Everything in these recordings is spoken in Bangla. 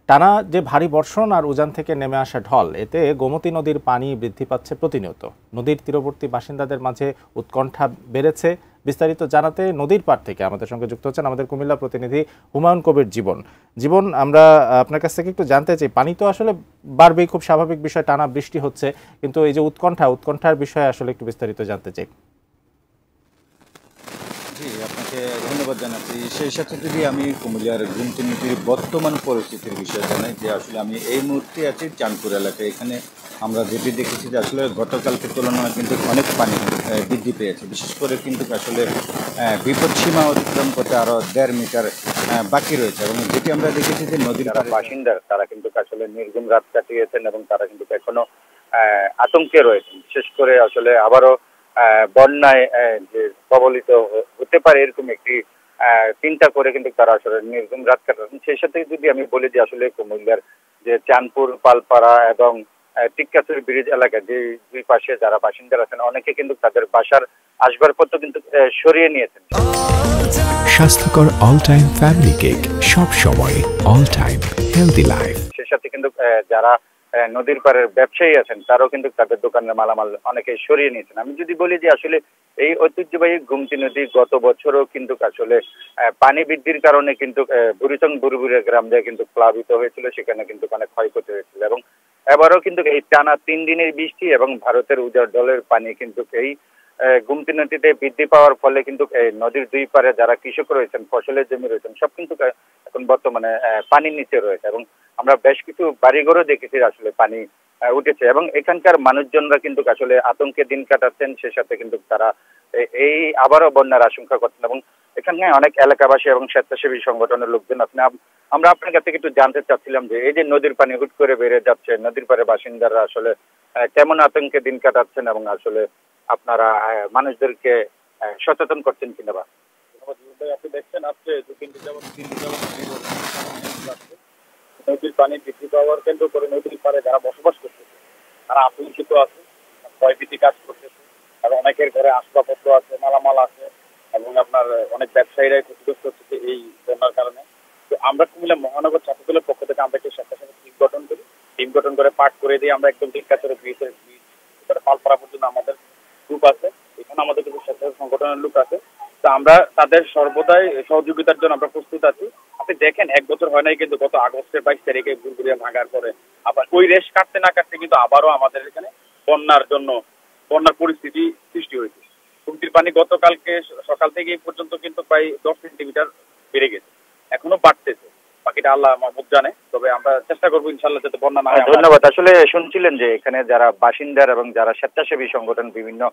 টানা যে ভারী বর্ষণ আর উজান থেকে নেমে আসা ঢল, এতে গোমতী নদীর পানি বৃদ্ধি পাচ্ছে প্রতিনিয়ত। নদীর তীরবর্তী বাসিন্দাদের মাঝে উৎকণ্ঠা বেড়েছে। বিস্তারিত জানাতে নদীর পাড় থেকে আমাদের সঙ্গে যুক্ত হচ্ছেন আমাদের কুমিল্লা প্রতিনিধি হুমায়ুন কবির জীবন। আমরা আপনার কাছ থেকে একটু জানতে চাই, পানি তো আসলে বাড়বেই, খুব স্বাভাবিক বিষয়, টানা বৃষ্টি হচ্ছে, কিন্তু এই যে উৎকণ্ঠার বিষয়ে আসলে একটু বিস্তারিত জানতে চাই। জি, আপনাকে ধন্যবাদ জানাচ্ছি। সেই সাথে যদি আমি কুমিল্লার গোমতী নদীর বর্তমান পরিস্থিতির বিষয়ে জানাই, যে আসলে আমি এই মুহূর্তে আছি চাঁদপুর এলাকায়। এখানে আমরা যেটি দেখেছি যে আসলে গতকালকের তুলনায় কিন্তু অনেক পানি বৃদ্ধি পেয়েছে। বিশেষ করে কিন্তু আসলে বিপদসীমা অতিক্রম করতে আরও 1.5 মিটার বাকি রয়েছে। এবং যেটি আমরা দেখেছি যে নদীর যারা বাসিন্দা তারা কিন্তু আসলে নির্ঘুম রাত কাটিয়েছেন এবং তারা কিন্তু এখনো আতঙ্কে রয়েছেন। বিশেষ করে আসলে আবারও বন্যায় যে কবলিত হতে পারে এরকম একটি চিন্তা করে কিন্তু তারা আসলে নির্ঘুম রাত কাটাচ্ছেন। সেই সাথে যদি আমি বলি যে আসলে কুমিল্লার যে চাঁদপুর, পালপাড়া এবং টিক্কাচুর ব্রিজ এলাকা, যে দুই পাশে যারা বাসিন্দারা আছেন, অনেকে কিন্তু তাদের বাসার আসবাবপত্র কিন্তু সরিয়ে নিয়েছেন। স্বাস্থ্যকর অল টাইম ফ্যামিলি কেক, সব সময় অল টাইম হেলদি লাইফ। সেই সাথে কিন্তু যারা নদীর পাড়ের ব্যবসায়ী আছেন তারাও কিন্তু তাদের দোকানের মালামাল অনেকে সরিয়ে নিয়েছেন। আমি যদি বলি যে আসলে এই ঐতিহ্যবাহী গোমতী নদী গত বছরও কিন্তু আসলে পানি বৃদ্ধির কারণে কিন্তু বুড়িচং বুড়িবুড়িয়া গ্রাম দিয়ে কিন্তু প্লাবিত হয়েছিল, সেখানে কিন্তু অনেক ক্ষয়ক্ষতি হয়েছিল। এবং এবারও কিন্তু এই টানা 3 দিনের বৃষ্টি এবং ভারতের উজাড় জলের পানি কিন্তু এই গোমতী নদীতে বৃদ্ধি পাওয়ার ফলে কিন্তু নদীর দুই পারে যারা কৃষক রয়েছেন, ফসলের জমি রয়েছেন, সব কিন্তু এখন বর্তমানে পানির নিচে রয়েছে। এবং আমরা বেশ কিছু বাড়িঘরও দেখেছি আসলে পানি উঠেছে এবং এখানকার মানুষজনরা কিন্তু আসলে আতঙ্কে দিন কাটাচ্ছেন। সে সাথে কিন্তু তারা এই আবারও বন্যার আশঙ্কা করছেন। এবং এখানে অনেক এলাকাবাসী এবং স্বেচ্ছাসেবী সংগঠনের লোকজন আছেন। আমরা আপনার কাছ থেকে একটু জানতে চাচ্ছিলাম যে এই যে নদীর পানি হুট করে বেড়ে যাচ্ছে, নদীর পারে বাসিন্দারা আসলে কেমন আতঙ্কে দিন কাটাচ্ছেন এবং আসলে আপনারা মানুষদেরকে সচেতন করছেন কিনা। বা আপনি দেখছেন আজকে 2-3 দিন যাবত নদীর পানি বৃদ্ধি পাওয়ার কেন্দ্র করে নদীর পাড়ে যারা বসবাস করতেছে তারা আতঙ্কিত আছে, ভয়ভীতি কাজ করতেছে। আর অনেকের ঘরে আসবাবপত্র আছে, মালামাল আছে এবং আপনার অনেক ব্যবসায়ীরাই ক্ষতিগ্রস্ত হচ্ছে এই বন্যার কারণে। তো আমরা কুমিল্লা মহানগর ছাত্রদলের পক্ষ থেকে আমরা একটি স্বেচ্ছাসেবী টিম গঠন করে পাঠ করে দিয়ে আমরা একদম টিক্কাচুর ব্রিজের পালপাড়া পর্যন্ত আমাদের গ্রুপ আছে। এখানে আমাদের কিছু স্বেচ্ছাসেবী সংগঠনের লোক আছে। তো আমরা তাদের সর্বদাই সহযোগিতার জন্য আমরা প্রস্তুত আছি। আপনি দেখেন 1 বছর হয় নাই কিন্তু গত আগস্টের 22 তারিখে বুড়িবুড়িয়া ভাঙার পরে আবার ওই রেশ কাটতে না কাটতে কিন্তু আবারও আমাদের এখানে বন্যার পরিস্থিতি সৃষ্টি হয়েছে। নদীর পানি গতকালকে সকাল থেকে এই পর্যন্ত কিন্তু প্রায় 10 সেন্টিমিটার বেড়ে গেছে, এখনো বাড়তেছে। বাকিটা আল্লাহ মাহমুদ জানে, তবে আমরা চেষ্টা করবো ইনশাল্লাহ যাতে বন্যা না হয়। ধন্যবাদ। আসলে শুনছিলেন যে এখানে যারা বাসিন্দার এবং যারা স্বেচ্ছাসেবী সংগঠন বিভিন্ন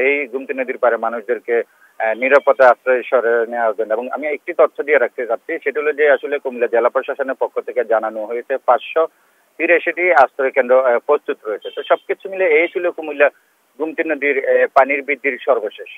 এই গোমতী নদীর পারে মানুষদেরকে নিরাপদে আশ্রয় নেওয়ার জন্য। এবং আমি একটি তথ্য দিয়ে রাখতে চাচ্ছি, সেটা হলো যে আসলে কুমিল্লা জেলা প্রশাসনের পক্ষ থেকে জানানো হয়েছে 583টি আশ্রয় কেন্দ্র প্রস্তুত রয়েছে। তো সবকিছু মিলে এই ছিল কুমিল্লা গোমতী নদীর পানির বৃদ্ধির সর্বশেষ।